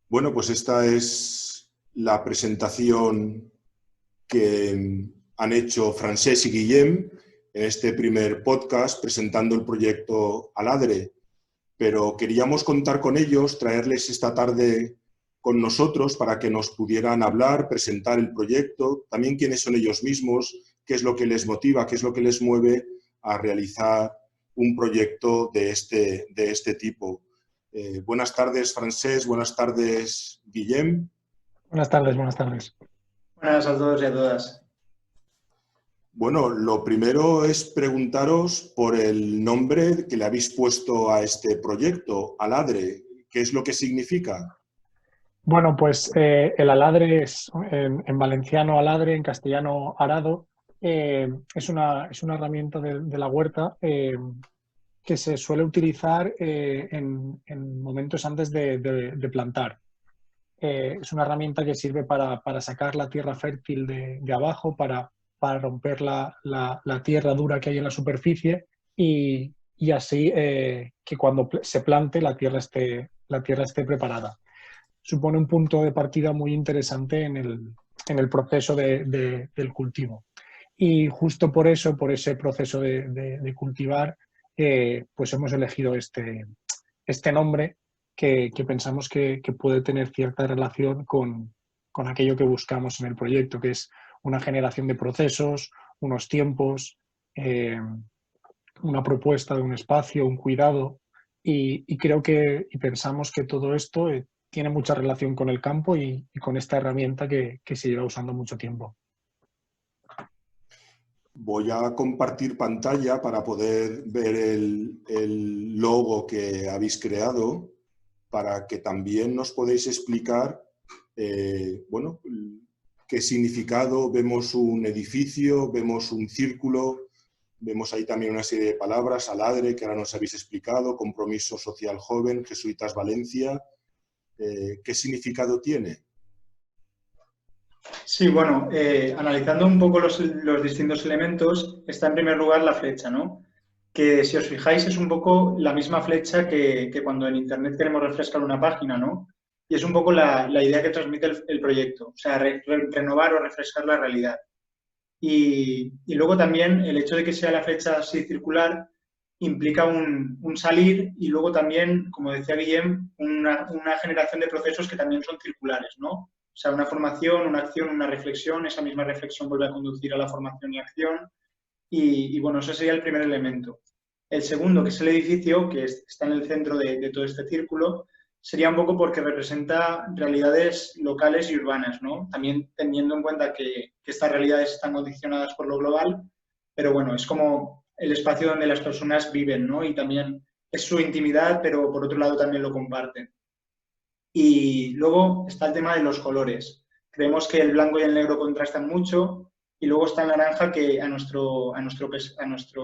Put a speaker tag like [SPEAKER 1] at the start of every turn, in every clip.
[SPEAKER 1] Bueno, pues esta es la presentación que han hecho Francesc y Guillem en este primer podcast presentando el proyecto Aladre. Pero queríamos contar con ellos, traerles esta tarde con nosotros para que nos pudieran hablar, presentar el proyecto, también quiénes son ellos mismos, qué es lo que les motiva, qué es lo que les mueve a realizar un proyecto de este tipo. Buenas tardes, Francesc, buenas tardes, Guillem.
[SPEAKER 2] Buenas tardes, buenas tardes.
[SPEAKER 3] Buenas a todos y a todas.
[SPEAKER 1] Bueno, lo primero es preguntaros por el nombre que le habéis puesto a este proyecto, Aladre. ¿Qué es lo que significa?
[SPEAKER 2] Bueno, pues el aladre es en valenciano aladre, en castellano arado. Es una herramienta de la huerta que se suele utilizar en momentos antes de plantar. Es una herramienta que sirve para sacar la tierra fértil de abajo, para romper la tierra dura que hay en la superficie y así que cuando se plante la tierra esté preparada. Supone un punto de partida muy interesante en el proceso del cultivo. Y justo por eso, por ese proceso de cultivar, pues hemos elegido este nombre que pensamos que puede tener cierta relación con aquello que buscamos en el proyecto, que es una generación de procesos, unos tiempos, una propuesta de un espacio, un cuidado. Y creo y pensamos que todo esto tiene mucha relación con el campo y con esta herramienta que se lleva usando mucho tiempo.
[SPEAKER 1] Voy a compartir pantalla para poder ver el logo que habéis creado, para que también nos podéis explicar, bueno, qué significado. Vemos un edificio, vemos un círculo, vemos ahí también una serie de palabras, Aladre, que ahora nos habéis explicado, Compromiso Social Joven, Jesuitas Valencia. ¿Qué significado tiene?
[SPEAKER 3] Sí, bueno, analizando un poco los distintos elementos, está en primer lugar la flecha, ¿no? Que si os fijáis es un poco la misma flecha que cuando en Internet queremos refrescar una página, ¿no? Y es un poco la idea que transmite el proyecto, o sea, renovar o refrescar la realidad. Y luego también el hecho de que sea la flecha así circular implica un salir y luego también, como decía Guillem, una generación de procesos que también son circulares, ¿no? O sea, una formación, una acción, una reflexión, esa misma reflexión vuelve a conducir a la formación y acción y bueno, ese sería el primer elemento. El segundo, que es el edificio, que está en el centro de todo este círculo, sería un poco porque representa realidades locales y urbanas, ¿no? También teniendo en cuenta que estas realidades están condicionadas por lo global, pero bueno, es como el espacio donde las personas viven, ¿no? Y también es su intimidad, pero por otro lado también lo comparten. Y luego está el tema de los colores. Creemos que el blanco y el negro contrastan mucho y luego está el naranja que a nuestro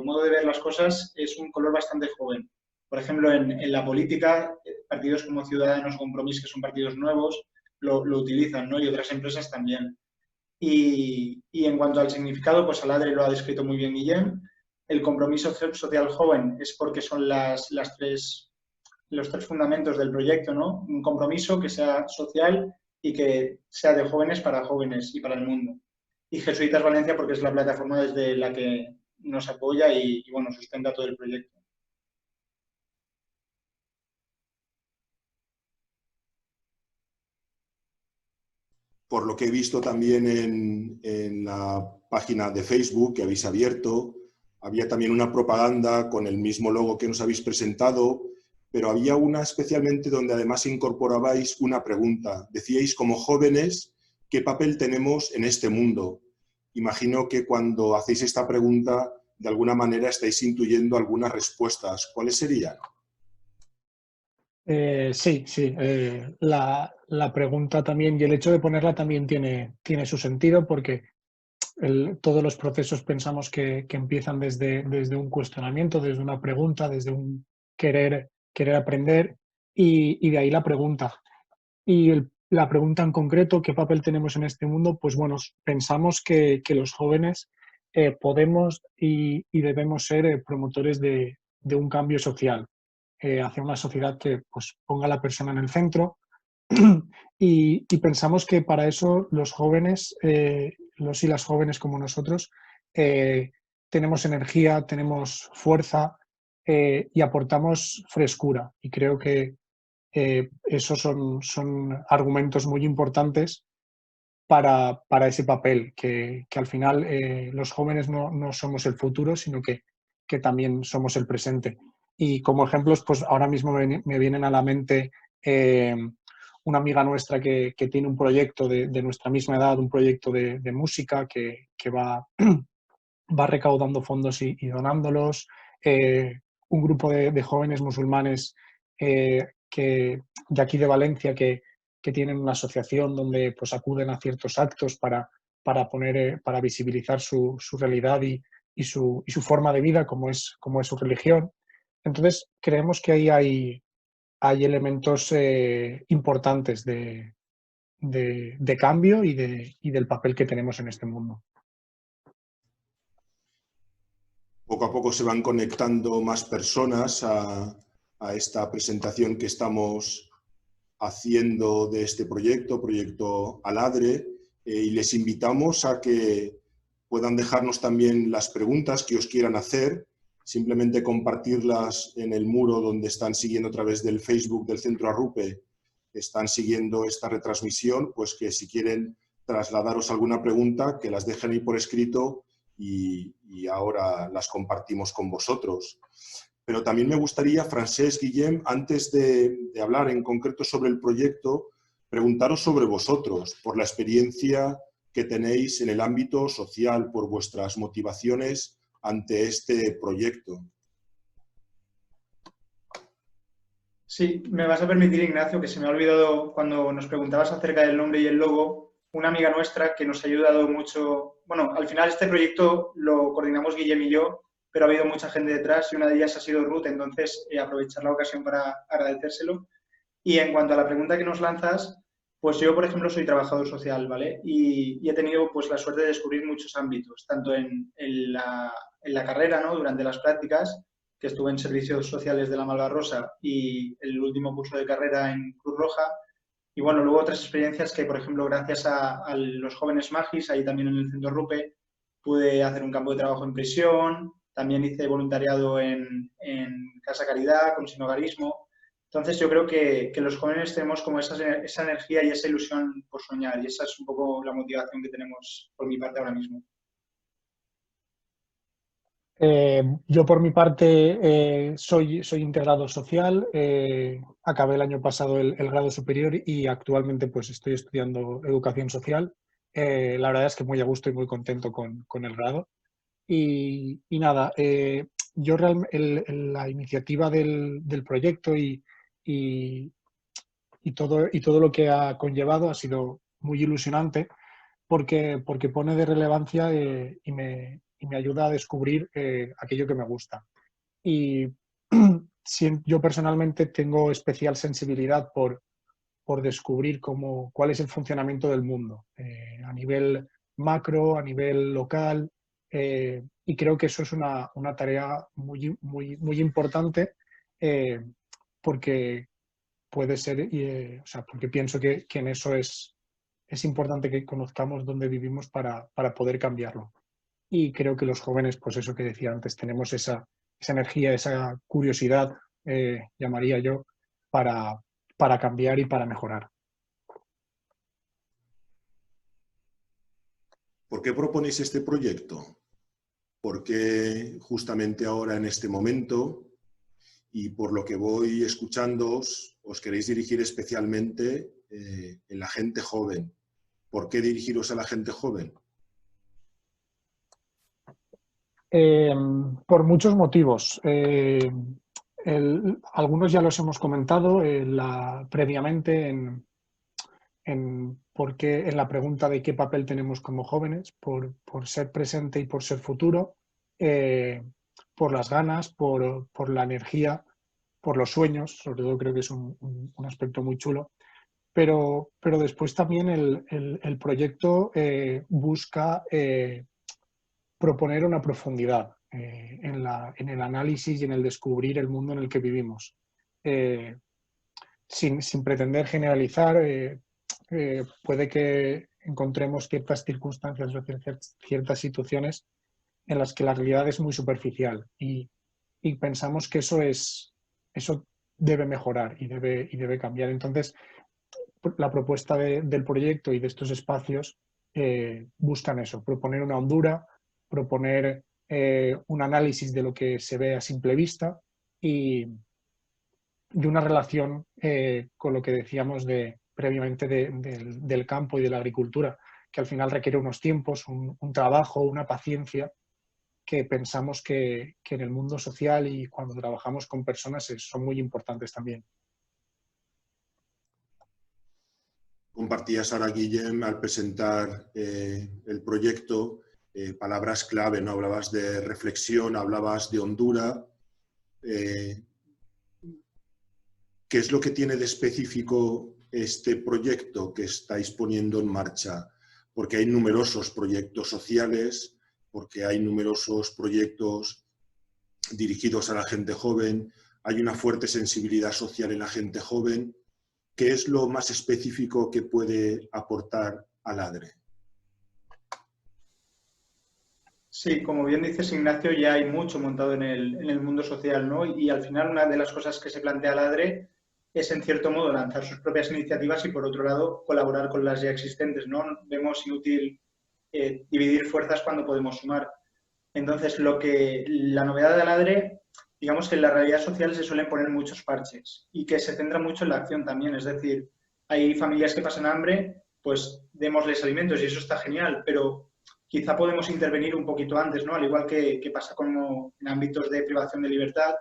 [SPEAKER 3] modo de ver las cosas es un color bastante joven. Por ejemplo, en la política, partidos como Ciudadanos, Compromís, que son partidos nuevos, lo utilizan, ¿no? Y otras empresas también. Y en cuanto al significado, pues Aladre lo ha descrito muy bien Guillem. El compromiso social joven es porque son los tres fundamentos del proyecto, ¿no? Un compromiso que sea social y que sea de jóvenes para jóvenes y para el mundo. Y Jesuitas Valencia porque es la plataforma desde la que nos apoya y bueno, sustenta todo el proyecto.
[SPEAKER 1] Por lo que he visto también en la página de Facebook que habéis abierto, había también una propaganda con el mismo logo que nos habéis presentado, pero había una especialmente donde además incorporabais una pregunta. Decíais, como jóvenes, ¿qué papel tenemos en este mundo? Imagino que cuando hacéis esta pregunta, de alguna manera estáis intuyendo algunas respuestas. ¿Cuáles serían?
[SPEAKER 2] Sí, sí. La pregunta también y el hecho de ponerla también tiene su sentido porque todos los procesos pensamos que empiezan desde un cuestionamiento, desde una pregunta, desde un querer aprender y de ahí la pregunta. Y la pregunta en concreto, ¿qué papel tenemos en este mundo? Pues bueno, pensamos que los jóvenes podemos y debemos ser promotores de un cambio social hacia una sociedad que pues, ponga a la persona en el centro, Y pensamos que para eso los jóvenes, los y las jóvenes como nosotros, tenemos energía, tenemos fuerza y aportamos frescura. Y creo que esos son argumentos muy importantes para ese papel, que al final los jóvenes no somos el futuro, sino que también somos el presente. Y como ejemplos, pues ahora mismo me vienen a la mente una amiga nuestra que tiene un proyecto de nuestra misma edad, un proyecto de música que va recaudando fondos y donándolos. Un grupo de jóvenes musulmanes de aquí de Valencia que tienen una asociación donde pues, acuden a ciertos actos para visibilizar su realidad y su forma de vida, como es su religión. Entonces, creemos que ahí hay elementos importantes de cambio y del papel que tenemos en este mundo.
[SPEAKER 1] Poco a poco se van conectando más personas a esta presentación que estamos haciendo de este proyecto Aladre, y les invitamos a que puedan dejarnos también las preguntas que os quieran hacer, simplemente compartirlas en el muro donde están siguiendo a través del Facebook del Centro Arrupe, están siguiendo esta retransmisión, pues que si quieren trasladaros alguna pregunta, que las dejen ahí por escrito y ahora las compartimos con vosotros. Pero también me gustaría, Francesc, Guillem, antes de hablar en concreto sobre el proyecto, preguntaros sobre vosotros, por la experiencia que tenéis en el ámbito social, por vuestras motivaciones ante este proyecto.
[SPEAKER 3] Sí, me vas a permitir, Ignacio, que se me ha olvidado cuando nos preguntabas acerca del nombre y el logo, una amiga nuestra que nos ha ayudado mucho. Bueno, al final este proyecto lo coordinamos Guillem y yo, pero ha habido mucha gente detrás y una de ellas ha sido Ruth, entonces aprovechar la ocasión para agradecérselo. Y en cuanto a la pregunta que nos lanzas, pues yo, por ejemplo, soy trabajador social, ¿vale? Y he tenido pues la suerte de descubrir muchos ámbitos, tanto en la carrera, ¿no? Durante las prácticas, que estuve en servicios sociales de la Malvarrosa y el último curso de carrera en Cruz Roja. Y bueno, luego otras experiencias que, por ejemplo, gracias a los jóvenes magis, ahí también en el Centro Rupe, pude hacer un campo de trabajo en prisión, también hice voluntariado en Casa Caridad, con sinhogarismo. Entonces yo creo que los jóvenes tenemos como esa energía y esa ilusión por soñar, y esa es un poco la motivación que tenemos por mi parte ahora mismo.
[SPEAKER 2] Yo por mi parte soy integrado social, acabé el año pasado el grado superior y actualmente pues estoy estudiando educación social. La verdad es que muy a gusto y muy contento con el grado. Y nada, yo la iniciativa del proyecto y todo lo que ha conllevado ha sido muy ilusionante porque pone de relevancia y me ayuda a descubrir aquello que me gusta. Y yo personalmente tengo especial sensibilidad por descubrir cuál es el funcionamiento del mundo a nivel macro, a nivel local, y creo que eso es una tarea muy importante porque puede ser, o sea, porque pienso que en eso es importante que conozcamos dónde vivimos para poder cambiarlo. Y creo que los jóvenes, pues eso que decía antes, tenemos esa energía, esa curiosidad, llamaría yo, para cambiar y para mejorar.
[SPEAKER 1] ¿Por qué proponéis este proyecto? ¿Por qué justamente ahora en este momento? Y por lo que voy escuchando, os queréis dirigir especialmente en la gente joven. ¿Por qué dirigiros a la gente joven?
[SPEAKER 2] Por muchos motivos. Algunos ya los hemos comentado previamente en la pregunta de qué papel tenemos como jóvenes, por ser presente y por ser futuro, por las ganas, por la energía, por los sueños, sobre todo creo que es un aspecto muy chulo. Pero después también el proyecto busca proponer una profundidad en el análisis y en el descubrir el mundo en el que vivimos. sin pretender generalizar, puede que encontremos ciertas circunstancias o ciertas situaciones en las que la realidad es muy superficial y pensamos que eso debe mejorar y debe cambiar. Entonces, la propuesta del proyecto y de estos espacios buscan eso, proponer una hondura, proponer un análisis de lo que se ve a simple vista y una relación con lo que decíamos previamente del campo y de la agricultura, que al final requiere unos tiempos, un trabajo, una paciencia que pensamos que en el mundo social y cuando trabajamos con personas son muy importantes también.
[SPEAKER 1] Compartías ahora, Guillem, al presentar el proyecto, palabras clave, ¿no? Hablabas de reflexión, hablabas de hondura. ¿Qué es lo que tiene de específico este proyecto que estáis poniendo en marcha? Porque hay numerosos proyectos sociales, porque hay numerosos proyectos dirigidos a la gente joven, hay una fuerte sensibilidad social en la gente joven. ¿Qué es lo más específico que puede aportar Aladre?
[SPEAKER 3] Sí, como bien dices, Ignacio, ya hay mucho montado en el mundo social, ¿no? Y al final una de las cosas que se plantea Aladre es, en cierto modo, lanzar sus propias iniciativas y, por otro lado, colaborar con las ya existentes, ¿no? Vemos inútil dividir fuerzas cuando podemos sumar. Entonces, la novedad de Aladre, digamos que en la realidad social se suelen poner muchos parches y que se centra mucho en la acción también. Es decir, hay familias que pasan hambre, pues démosles alimentos y eso está genial, pero quizá podemos intervenir un poquito antes, ¿no? Al igual que pasa como en ámbitos de privación de libertad,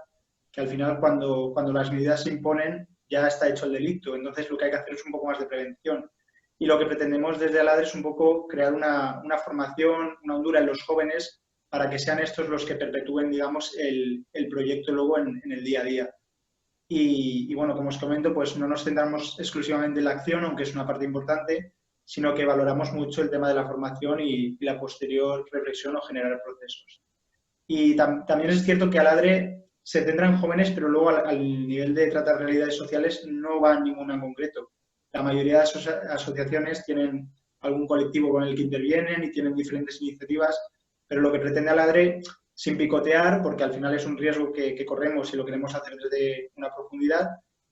[SPEAKER 3] que al final cuando las medidas se imponen ya está hecho el delito. Entonces, lo que hay que hacer es un poco más de prevención. Y lo que pretendemos desde Aladre es un poco crear una formación, una hondura en los jóvenes para que sean estos los que perpetúen, digamos, el proyecto luego en el día a día. Y bueno, como os comento, pues no nos centramos exclusivamente en la acción, aunque es una parte importante, sino que valoramos mucho el tema de la formación y la posterior reflexión o generar procesos. Y también es cierto que Aladre se centra en jóvenes, pero luego al nivel de tratar realidades sociales no va ninguna en concreto. La mayoría de asociaciones tienen algún colectivo con el que intervienen y tienen diferentes iniciativas, pero lo que pretende Aladre, sin picotear, porque al final es un riesgo que corremos y lo queremos hacer desde una profundidad,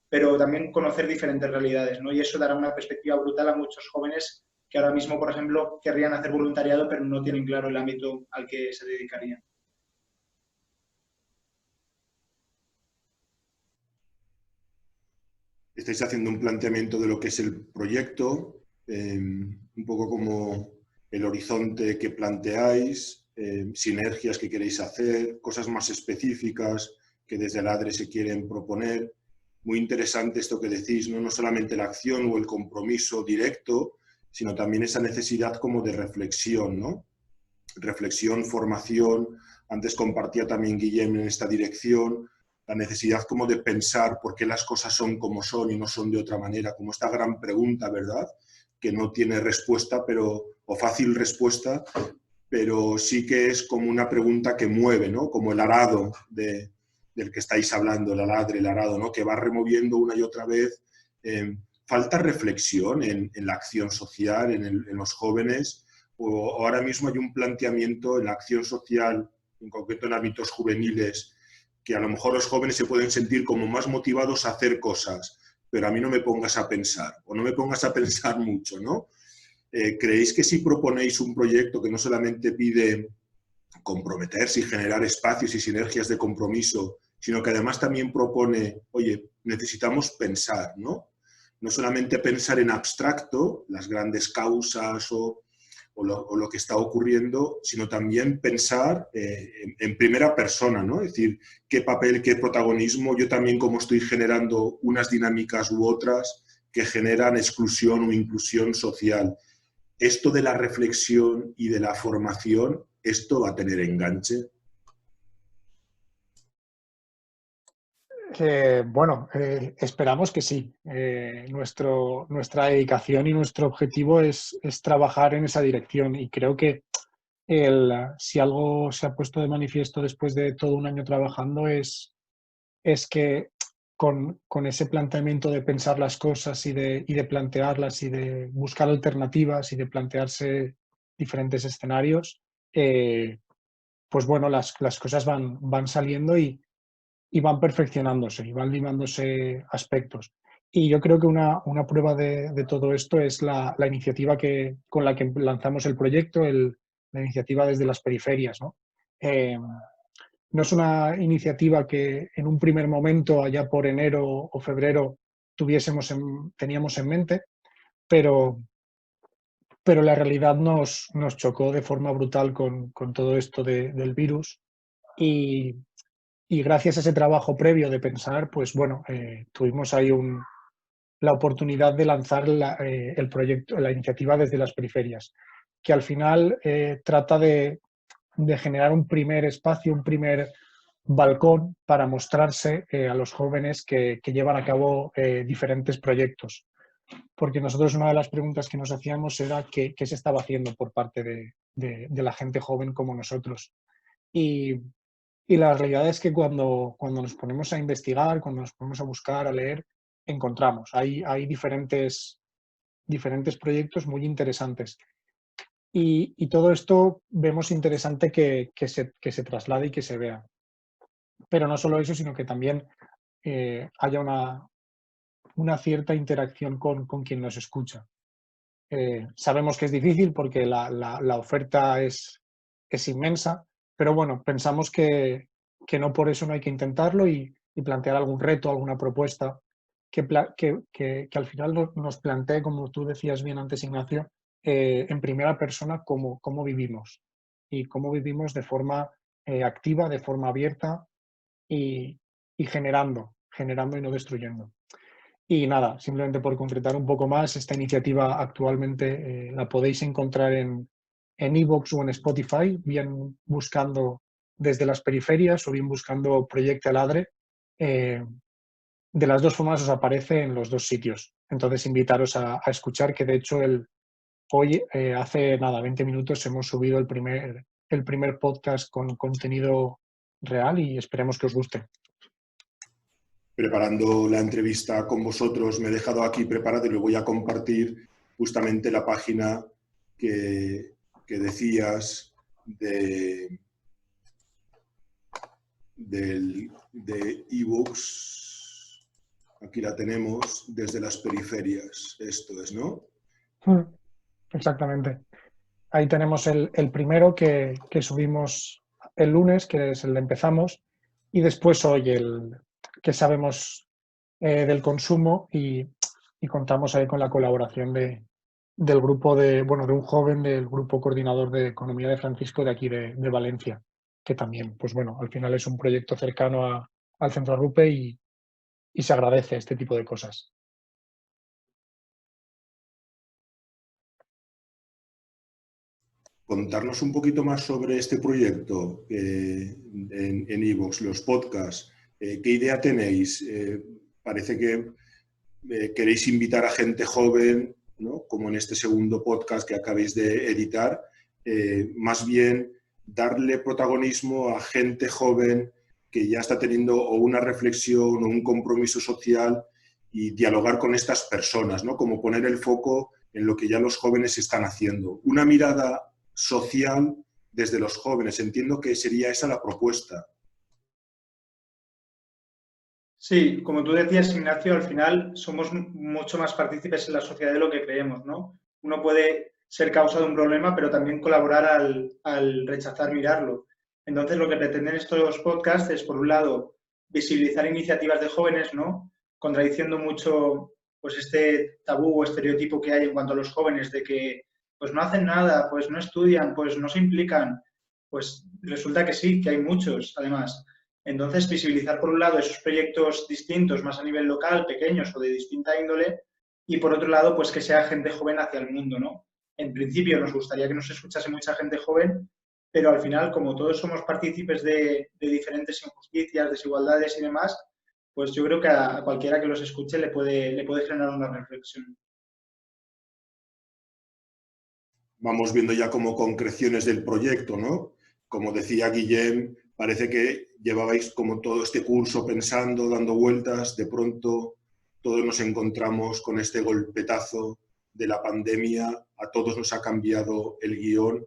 [SPEAKER 3] pero también conocer diferentes realidades, ¿no? Y eso dará una perspectiva brutal a muchos jóvenes que ahora mismo, por ejemplo, querrían hacer voluntariado, pero no tienen claro el ámbito al que se dedicarían.
[SPEAKER 1] Estáis haciendo un planteamiento de lo que es el proyecto, un poco como el horizonte que planteáis, sinergias que queréis hacer, cosas más específicas que desde Aladre se quieren proponer. Muy interesante esto que decís, ¿no? No solamente la acción o el compromiso directo, sino también esa necesidad como de reflexión, ¿no? Reflexión, formación. Antes compartía también Guillem en esta dirección, la necesidad como de pensar por qué las cosas son como son y no son de otra manera, como esta gran pregunta, ¿verdad? Que no tiene respuesta, o fácil respuesta, pero sí que es como una pregunta que mueve, ¿no? Como el arado del que estáis hablando, el aladre, el arado, ¿no? Que va removiendo una y otra vez. Falta reflexión en la acción social, en los jóvenes, o ahora mismo hay un planteamiento en la acción social, en concreto en ámbitos juveniles, que a lo mejor los jóvenes se pueden sentir como más motivados a hacer cosas, pero a mí no me pongas a pensar, o no me pongas a pensar mucho, ¿no? ¿Creéis que si proponéis un proyecto que no solamente pide comprometerse y generar espacios y sinergias de compromiso, sino que además también propone, oye, necesitamos pensar, ¿no? No solamente pensar en abstracto, las grandes causas o lo que está ocurriendo, sino también pensar en primera persona, ¿no? Es decir, qué papel, qué protagonismo, yo también cómo estoy generando unas dinámicas u otras que generan exclusión o inclusión social. Esto de la reflexión y de la formación, ¿esto va a tener enganche?
[SPEAKER 2] Esperamos que sí. Nuestra dedicación y nuestro objetivo es trabajar en esa dirección y creo que si algo se ha puesto de manifiesto después de todo un año trabajando es que con ese planteamiento de pensar las cosas y de plantearlas y de buscar alternativas y de plantearse diferentes escenarios, pues bueno, las cosas van saliendo y van perfeccionándose y van limándose aspectos. Y yo creo que una prueba de todo esto es la iniciativa con la que lanzamos el proyecto, la iniciativa desde las periferias, ¿no? No es una iniciativa que en un primer momento, allá por enero o febrero, teníamos en mente, pero la realidad nos chocó de forma brutal con todo esto del virus y gracias a ese trabajo previo de pensar, pues bueno, tuvimos ahí la oportunidad de lanzar el proyecto, la iniciativa desde las periferias, que al final trata de generar un primer espacio, un primer balcón para mostrarse a los jóvenes que llevan a cabo diferentes proyectos. Porque nosotros una de las preguntas que nos hacíamos era qué se estaba haciendo por parte de la gente joven como nosotros. Y la realidad es que cuando nos ponemos a investigar, cuando nos ponemos a buscar, a leer, encontramos. Hay diferentes proyectos muy interesantes. Y todo esto vemos interesante que se traslade y que se vea. Pero no solo eso, sino que también haya una cierta interacción con quien nos escucha. Sabemos que es difícil porque la oferta es inmensa, pero bueno, pensamos que no por eso no hay que intentarlo y plantear algún reto, alguna propuesta que al final nos plantee, como tú decías bien antes, Ignacio, en primera persona cómo vivimos y cómo vivimos de forma activa, de forma abierta y generando y no destruyendo. Y nada, simplemente por concretar un poco más, esta iniciativa actualmente la podéis encontrar en iVoox o en Spotify, bien buscando desde las periferias o bien buscando Proyecto Aladre. De las dos formas os aparece en los dos sitios. Entonces, invitaros a escuchar, que de hecho hoy, hace nada, 20 minutos, hemos subido el primer podcast con contenido real y esperemos que os guste.
[SPEAKER 1] Preparando la entrevista con vosotros, me he dejado aquí preparado y lo voy a compartir justamente la página que decías de ebooks. Aquí la tenemos, desde las periferias. Esto es, ¿no?
[SPEAKER 2] Exactamente. Ahí tenemos el primero que subimos el lunes, que es el de empezamos, y después hoy el que sabemos del consumo y contamos ahí con la colaboración del grupo de un joven del grupo coordinador de economía de Francisco de aquí de Valencia, que también, pues bueno, al final es un proyecto cercano al Centro Rupe y se agradece este tipo de cosas.
[SPEAKER 1] Contarnos un poquito más sobre este proyecto en iVoox, los podcasts. ¿Qué idea tenéis? Parece que queréis invitar a gente joven, ¿no? Como en este segundo podcast que acabéis de editar, más bien darle protagonismo a gente joven que ya está teniendo o una reflexión o un compromiso social y dialogar con estas personas, ¿no? Como poner el foco en lo que ya los jóvenes están haciendo. Una mirada social desde los jóvenes. Entiendo que sería esa la propuesta.
[SPEAKER 3] Sí, como tú decías, Ignacio, al final somos mucho más partícipes en la sociedad de lo que creemos, ¿no? Uno puede ser causa de un problema, pero también colaborar al rechazar mirarlo. Entonces, lo que pretenden estos podcasts es, por un lado, visibilizar iniciativas de jóvenes, ¿no? Contradiciendo mucho pues este tabú o estereotipo que hay en cuanto a los jóvenes de que pues no hacen nada, pues no estudian, pues no se implican. Pues resulta que sí, que hay muchos, además. Entonces, visibilizar por un lado esos proyectos distintos, más a nivel local, pequeños o de distinta índole, y por otro lado, pues que sea gente joven hacia el mundo, ¿no? En principio nos gustaría que nos escuchase mucha gente joven, pero al final, como todos somos partícipes de diferentes injusticias, desigualdades y demás, pues yo creo que a cualquiera que los escuche le puede generar una reflexión.
[SPEAKER 1] Vamos viendo ya como concreciones del proyecto, ¿no? Como decía Guillem, Parece que llevabais como todo este curso pensando, dando vueltas, de pronto todos nos encontramos con este golpetazo de la pandemia, a todos nos ha cambiado el guión,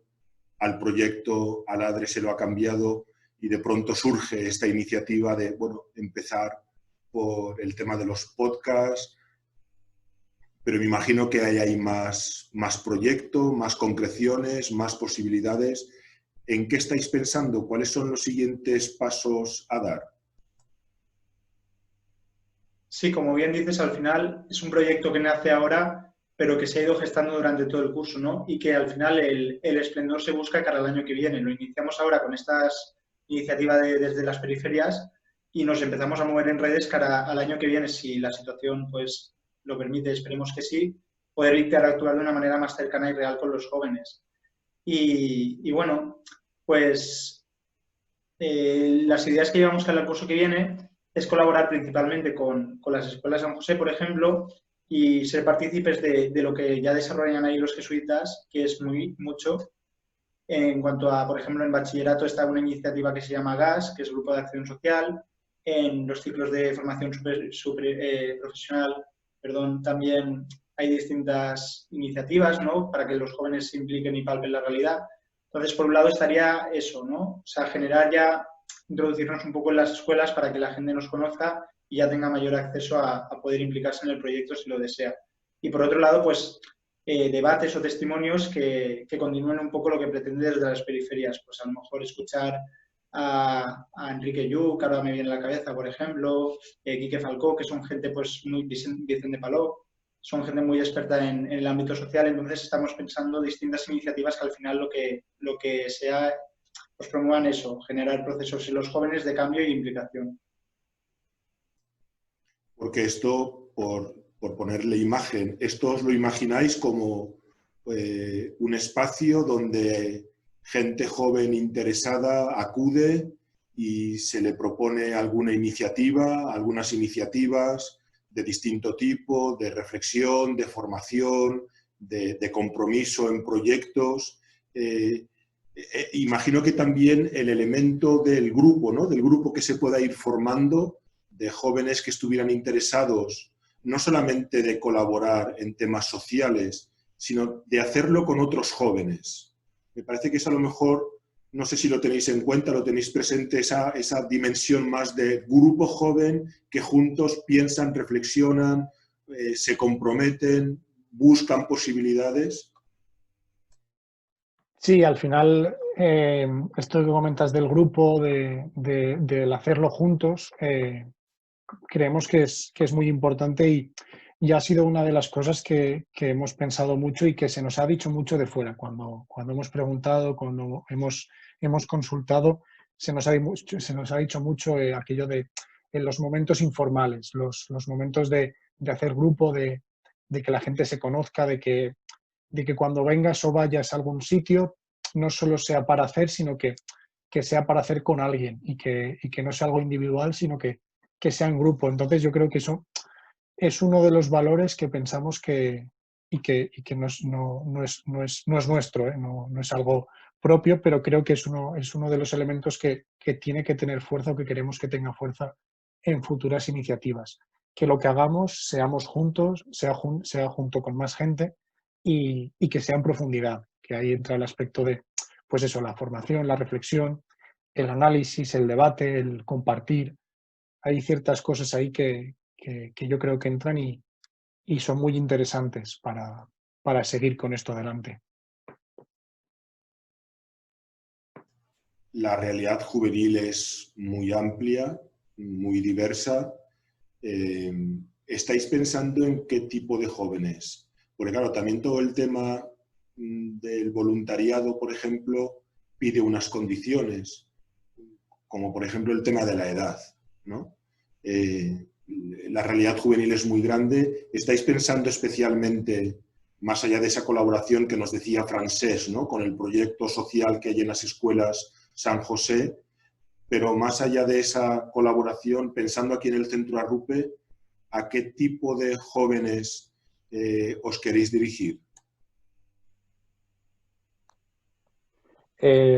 [SPEAKER 1] al proyecto Aladre se lo ha cambiado y de pronto surge esta iniciativa de, bueno, empezar por el tema de los podcasts, pero me imagino que hay más proyectos, más concreciones, más posibilidades. ¿En qué estáis pensando? ¿Cuáles son los siguientes pasos a dar?
[SPEAKER 3] Sí, como bien dices, al final es un proyecto que nace ahora, pero que se ha ido gestando durante todo el curso, ¿no? Y que al final el esplendor se busca cara al año que viene. Lo iniciamos ahora con estas iniciativas desde las periferias y nos empezamos a mover en redes cara al año que viene, si la situación pues lo permite, esperemos que sí, poder interactuar de una manera más cercana y real con los jóvenes. Y bueno, pues las ideas que llevamos para el curso que viene es colaborar principalmente con las escuelas de San José, por ejemplo, y ser partícipes de lo que ya desarrollan ahí los jesuitas, que es mucho. En cuanto a, por ejemplo, en bachillerato está una iniciativa que se llama GAS, que es Grupo de Acción Social. En los ciclos de formación profesional, también hay distintas iniciativas, ¿no?, para que los jóvenes se impliquen y palpen la realidad. Entonces, por un lado estaría eso, ¿no? O sea, introducirnos un poco en las escuelas para que la gente nos conozca y ya tenga mayor acceso a poder implicarse en el proyecto si lo desea. Y por otro lado, pues debates o testimonios que continúen un poco lo que pretende desde las periferias. Pues a lo mejor escuchar a Enrique Lluch, que ahora me viene a la cabeza, por ejemplo, Quique Falcó, que son gente pues muy Vicente Paló, son gente muy experta en el ámbito social. Entonces estamos pensando distintas iniciativas que al final lo que sea pues promuevan eso, generar procesos en los jóvenes de cambio y implicación.
[SPEAKER 1] Porque esto, por ponerle imagen, esto os lo imagináis como un espacio donde gente joven interesada acude y se le propone alguna iniciativa, algunas iniciativas de distinto tipo, de reflexión, de formación, de compromiso en proyectos. Imagino que también el elemento del grupo, ¿no?, del grupo que se pueda ir formando, de jóvenes que estuvieran interesados no solamente de colaborar en temas sociales, sino de hacerlo con otros jóvenes. Me parece que eso a lo mejor, no sé si lo tenéis en cuenta, lo tenéis presente, esa dimensión más de grupo joven que juntos piensan, reflexionan, se comprometen, buscan posibilidades.
[SPEAKER 2] Sí, al final, esto que comentas del grupo, del hacerlo juntos, creemos que es muy importante y ha sido una de las cosas que hemos pensado mucho y que se nos ha dicho mucho de fuera. Cuando hemos preguntado, cuando hemos consultado, se nos ha dicho mucho aquello de en los momentos informales, los momentos de hacer grupo, de que la gente se conozca, de que cuando vengas o vayas a algún sitio no solo sea para hacer, sino que sea para hacer con alguien y que no sea algo individual, sino que sea en grupo. Entonces yo creo que eso es uno de los valores que pensamos que no es nuestro, no es algo propio, pero creo que es uno de los elementos que tiene que tener fuerza o que queremos que tenga fuerza en futuras iniciativas. Que lo que hagamos seamos juntos, sea junto con más gente y que sea en profundidad, que ahí entra el aspecto de, pues eso, la formación, la reflexión, el análisis, el debate, el compartir. Hay ciertas cosas ahí que yo creo que entran y son muy interesantes para seguir con esto adelante.
[SPEAKER 1] La realidad juvenil es muy amplia, muy diversa. ¿Estáis pensando en qué tipo de jóvenes? Porque claro, también todo el tema del voluntariado, por ejemplo, pide unas condiciones, como por ejemplo el tema de la edad, ¿no? La realidad juvenil es muy grande. ¿Estáis pensando especialmente, más allá de esa colaboración que nos decía Francesc, ¿no?, con el proyecto social que hay en las escuelas San José, pero más allá de esa colaboración, pensando aquí en el Centro Arrupe, ¿a qué tipo de jóvenes os queréis dirigir?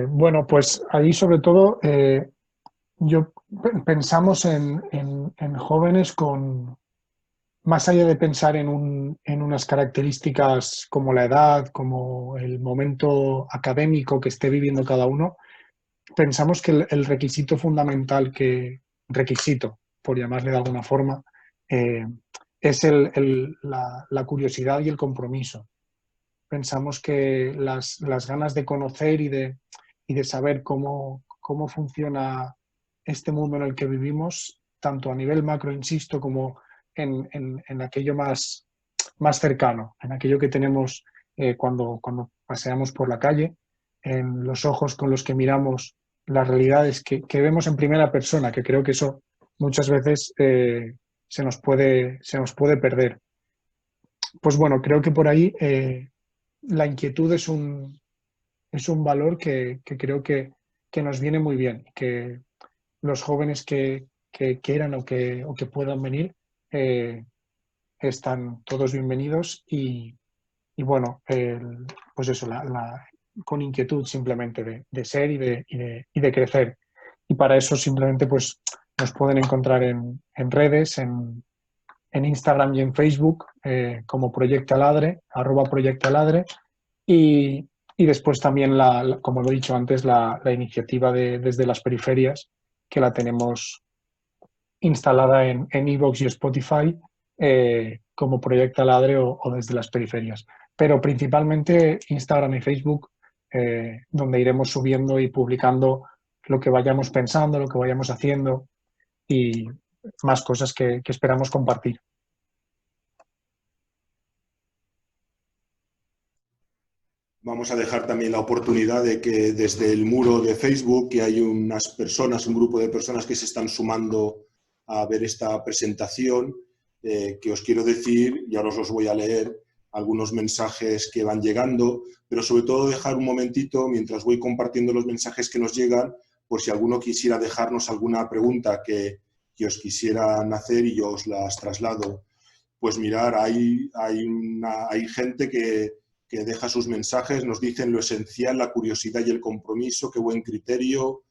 [SPEAKER 2] Bueno, pues ahí sobre todo Pensamos en jóvenes con, más allá de pensar en unas características como la edad, como el momento académico que esté viviendo cada uno, pensamos que el requisito fundamental requisito, por llamarle de alguna forma, es la curiosidad y el compromiso. Pensamos que las ganas de conocer y de saber cómo funciona este mundo en el que vivimos, tanto a nivel macro, insisto, como en aquello más cercano, en aquello que tenemos cuando paseamos por la calle, en los ojos con los que miramos las realidades que vemos en primera persona, que creo que eso muchas veces se nos puede perder. Pues bueno, creo que por ahí la inquietud es un valor que creo que nos viene muy bien, que los jóvenes que quieran o que puedan venir están todos bienvenidos y bueno, pues eso, con inquietud simplemente de ser y de crecer. Y para eso simplemente pues nos pueden encontrar en redes, en Instagram y en Facebook como Proyecto Aladre, @Proyecto y después también, como lo he dicho antes, la iniciativa desde las periferias, que la tenemos instalada en iVoox y Spotify como Proyecto Aladre o desde las periferias. Pero principalmente Instagram y Facebook, donde iremos subiendo y publicando lo que vayamos pensando, lo que vayamos haciendo y más cosas que esperamos compartir.
[SPEAKER 1] Vamos a dejar también la oportunidad de que desde el muro de Facebook, que hay unas personas, un grupo de personas que se están sumando a ver esta presentación, que os quiero decir, y ahora os los voy a leer, algunos mensajes que van llegando, pero sobre todo dejar un momentito, mientras voy compartiendo los mensajes que nos llegan, por si alguno quisiera dejarnos alguna pregunta que os quisieran hacer y yo os las traslado. Pues mirar, hay gente que deja sus mensajes, nos dicen lo esencial, la curiosidad y el compromiso, qué buen criterio.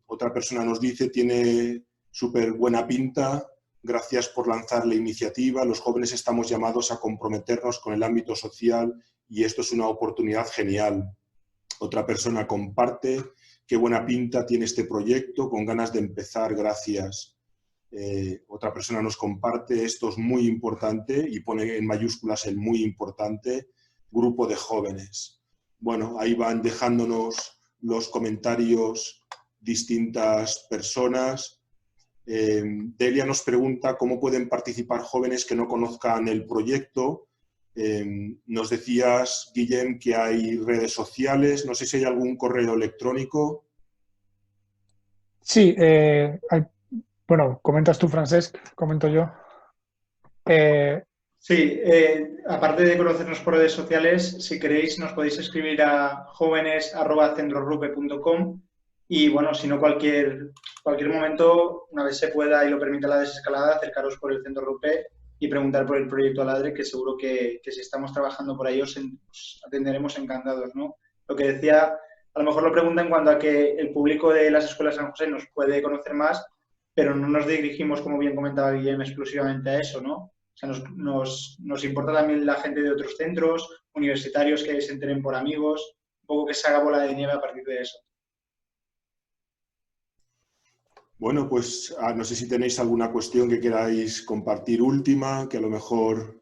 [SPEAKER 1] Otra persona nos dice, tiene súper buena pinta, gracias por lanzar la iniciativa, los jóvenes estamos llamados a comprometernos con el ámbito social y esto es una oportunidad genial. Otra persona comparte, qué buena pinta tiene este proyecto, con ganas de empezar, gracias. Otra persona nos comparte, esto es muy importante y pone en mayúsculas el muy importante, grupo de jóvenes. Bueno, ahí van dejándonos los comentarios distintas personas. Delia nos pregunta cómo pueden participar jóvenes que no conozcan el proyecto. Nos decías, Guillem, que hay redes sociales. No sé si hay algún correo electrónico.
[SPEAKER 2] Sí, bueno, comentas tú, Francesc, comento yo.
[SPEAKER 3] Sí, aparte de conocernos por redes sociales, si queréis nos podéis escribir a jóvenes@centrorrupe.com y bueno, si no cualquier momento, una vez se pueda y lo permita la desescalada, acercaros por el Centro Rupe y preguntar por el proyecto Aladre, que seguro que si estamos trabajando por ahí os atenderemos encantados, ¿no? Lo que decía, a lo mejor lo pregunta en cuanto a que el público de las escuelas San José nos puede conocer más, pero no nos dirigimos, como bien comentaba Guillem, exclusivamente a eso, ¿no? O sea, nos importa también la gente de otros centros, universitarios que se enteren por amigos, un poco que se haga bola de nieve a partir de eso.
[SPEAKER 1] Bueno, pues no sé si tenéis alguna cuestión que queráis compartir última, que a lo mejor...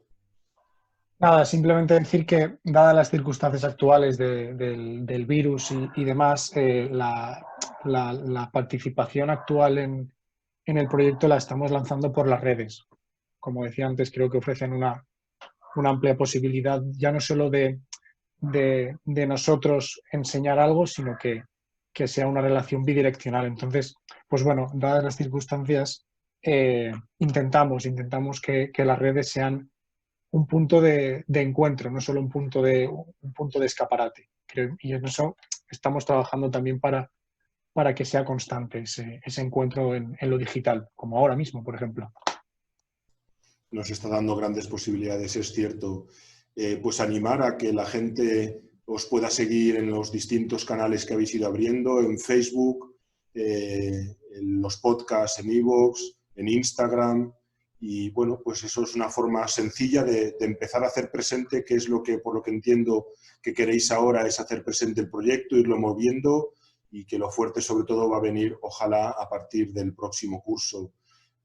[SPEAKER 2] Nada, simplemente decir que, dadas las circunstancias actuales del virus y demás, la participación actual en el proyecto la estamos lanzando por las redes. Como decía antes, creo que ofrecen una amplia posibilidad, ya no solo de nosotros enseñar algo, sino que sea una relación bidireccional. Entonces, pues bueno, dadas las circunstancias, intentamos que las redes sean un punto de encuentro, no solo un punto de escaparate. Y en eso estamos trabajando también para que sea constante ese encuentro en lo digital, como ahora mismo, por ejemplo.
[SPEAKER 1] Nos está dando grandes posibilidades, es cierto. Pues animar a que la gente os pueda seguir en los distintos canales que habéis ido abriendo, en Facebook, en los podcasts en iVoox, en Instagram. Y bueno, pues eso es una forma sencilla de empezar a hacer presente, que es lo que, por lo que entiendo que queréis ahora, es hacer presente el proyecto, irlo moviendo, y que lo fuerte sobre todo va a venir, ojalá, a partir del próximo curso.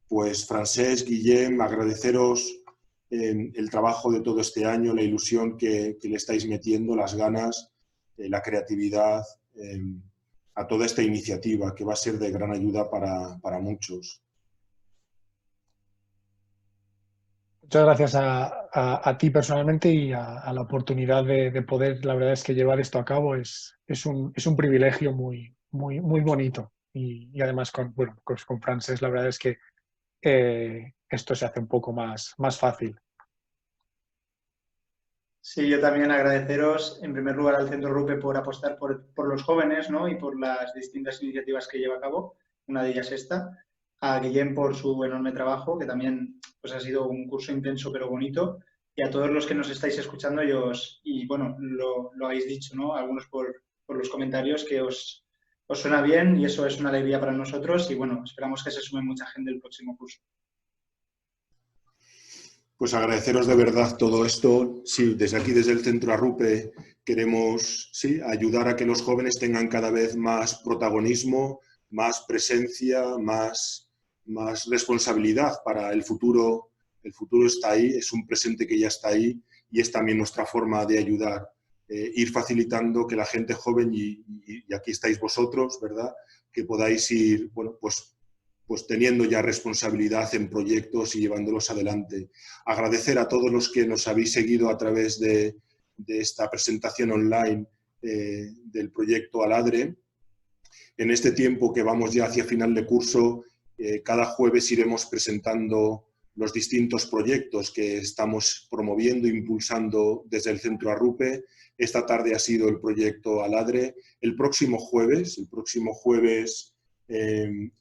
[SPEAKER 1] Pues Francesc, Guillem, agradeceros el trabajo de todo este año, la ilusión que le estáis metiendo, las ganas, la creatividad, a toda esta iniciativa, que va a ser de gran ayuda para muchos.
[SPEAKER 2] Muchas gracias a ti personalmente y a la oportunidad de poder, la verdad es que llevar esto a cabo es un privilegio muy bonito. Y además bueno, con Francesc la verdad es que esto se hace un poco más fácil.
[SPEAKER 3] Sí, yo también agradeceros en primer lugar al Centro Rupe por apostar por los jóvenes, ¿no? Y por las distintas iniciativas que lleva a cabo, una de ellas esta. A Guillem por su enorme trabajo, que también pues, ha sido un curso intenso pero bonito. Y a todos los que nos estáis escuchando y bueno, lo habéis dicho, ¿no? Algunos por los comentarios, que os suena bien y eso es una alegría para nosotros. Y bueno, esperamos que se sume mucha gente el próximo curso.
[SPEAKER 1] Pues agradeceros de verdad todo esto. Sí, desde aquí, desde el Centro Arrupe, queremos ayudar a que los jóvenes tengan cada vez más protagonismo, más presencia, más responsabilidad para el futuro. El futuro está ahí, es un presente que ya está ahí, y es también nuestra forma de ayudar. Ir facilitando que la gente joven, y aquí estáis vosotros, ¿verdad?, que podáis ir, bueno, pues teniendo ya responsabilidad en proyectos y llevándolos adelante. Agradecer a todos los que nos habéis seguido a través de esta presentación online del proyecto Aladre. En este tiempo que vamos ya hacia final de curso, cada jueves iremos presentando los distintos proyectos que estamos promoviendo, impulsando desde el Centro Arrupe. Esta tarde ha sido el proyecto Aladre. El próximo jueves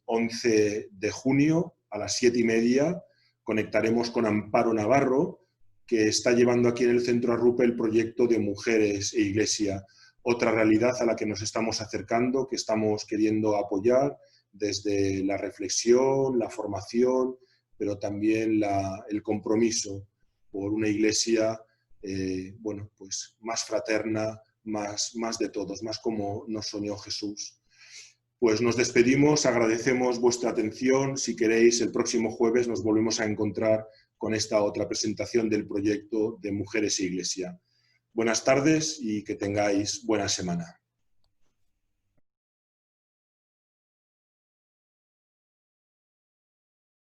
[SPEAKER 1] 11 de junio a las 7:30, conectaremos con Amparo Navarro, que está llevando aquí en el Centro Arrupe el proyecto de Mujeres e Iglesia, otra realidad a la que nos estamos acercando, que estamos queriendo apoyar desde la reflexión, la formación, pero también el compromiso por una iglesia bueno, pues más fraterna, más de todos, más como nos soñó Jesús. Pues nos despedimos, agradecemos vuestra atención. Si queréis, el próximo jueves nos volvemos a encontrar con esta otra presentación del proyecto de Mujeres e Iglesia. Buenas tardes y que tengáis buena semana.